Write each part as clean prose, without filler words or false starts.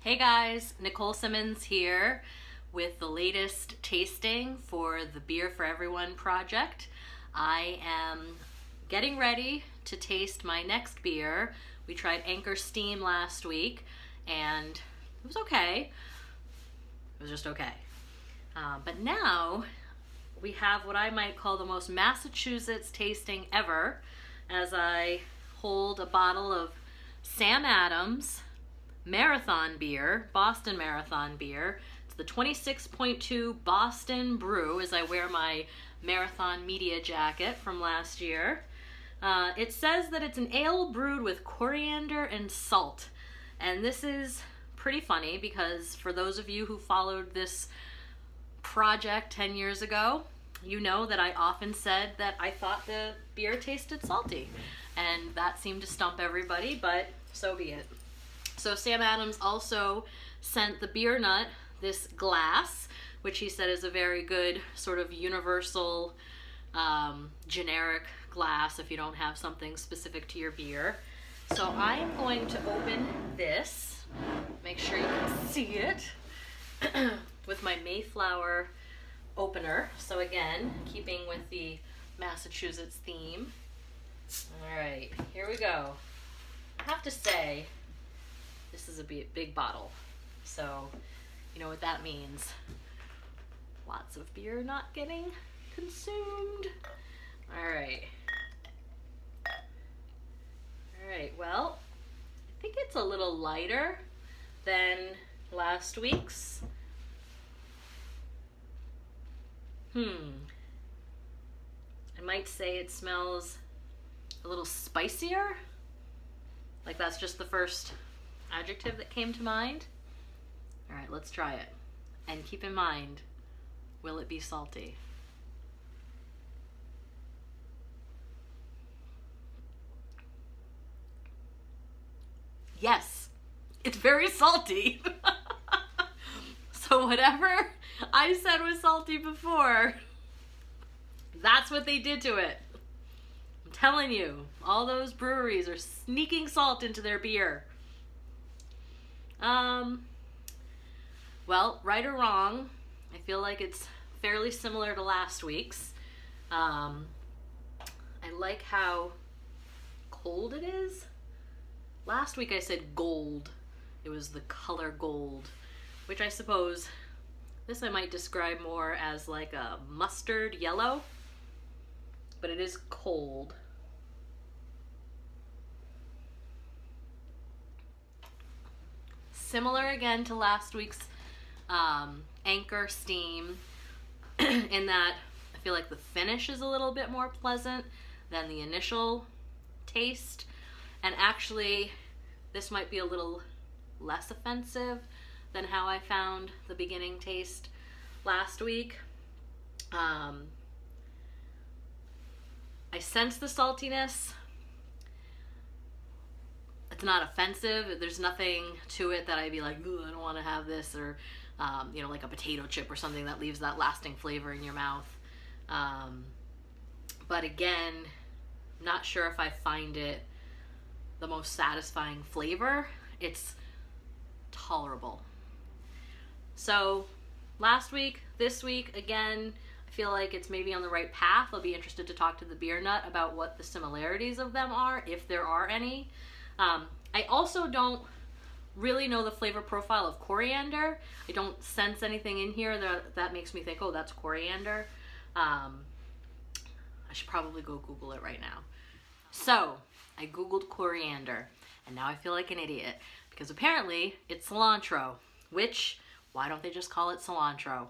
Hey guys, Nicole Simmons here with the latest tasting for the Beer for Everyone project. I am getting ready to taste my next beer. We tried Anchor Steam last week and it was okay. It was just okay. But now we have what I might call the most Massachusetts tasting ever as I hold a bottle of Sam Adams Marathon beer, Boston Marathon beer. It's the 26.2 Boston Brew as I wear my Marathon media jacket from last year. It says that it's an ale brewed with coriander and salt. And this is pretty funny because for those of you who followed this project 10 years ago, you know that I often said that I thought the beer tasted salty. And that seemed to stump everybody, but so be it. So Sam Adams also sent the beer nut this glass, which he said is a very good sort of universal, generic glass if you don't have something specific to your beer. So I am going to open this, make sure you can see it, with my Mayflower opener. So again, keeping with the Massachusetts theme. All right, here we go. I have to say, this is a big bottle, so you know what that means. Lots of beer not getting consumed. All right, well, I think it's a little lighter than last week's. I might say it smells a little spicier. Like that's just the first adjective that came to mind. All right, let's try it. And keep in mind, will it be salty? Yes, it's very salty. So whatever I said was salty before, that's what they did to it. I'm telling you, all those breweries are sneaking salt into their beer. Well, right or wrong, I feel like it's fairly similar to last week's. I like how cold it is. Last week I said gold. It was the color gold, which I suppose this I might describe more as like a mustard yellow, but it is cold. Similar again to last week's Anchor Steam in that I feel like the finish is a little bit more pleasant than the initial taste. And actually, this might be a little less offensive than how I found the beginning taste last week. I sense the saltiness. It's not offensive. There's nothing to it that I'd be like, ooh, I don't want to have this, or you know, like a potato chip or something that leaves that lasting flavor in your mouth. But again, not sure if I find it the most satisfying flavor. It's tolerable. So last week, this week, again, I feel like it's maybe on the right path. I'll be interested to talk to the beer nut about what the similarities of them are, if there are any. I also don't really know the flavor profile of coriander. I don't sense anything in here that makes me think, oh, that's coriander. I should probably go Google it right now. So I Googled coriander, and now I feel like an idiot because apparently it's cilantro, which, why don't they just call it cilantro?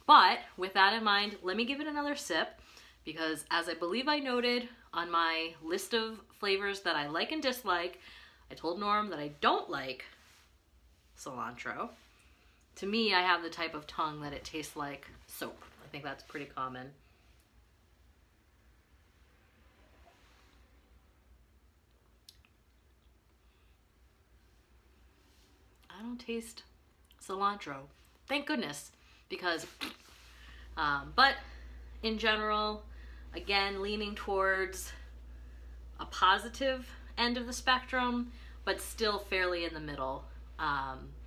But with that in mind, let me give it another sip because as I believe I noted on my list of flavors that I like and dislike, I told Norm that I don't like cilantro. To me, I have the type of tongue that it tastes like soap. I think that's pretty common. I don't taste cilantro. Thank goodness, because, but in general, again, leaning towards a positive end of the spectrum, but still fairly in the middle.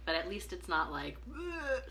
but at least it's not like, ugh.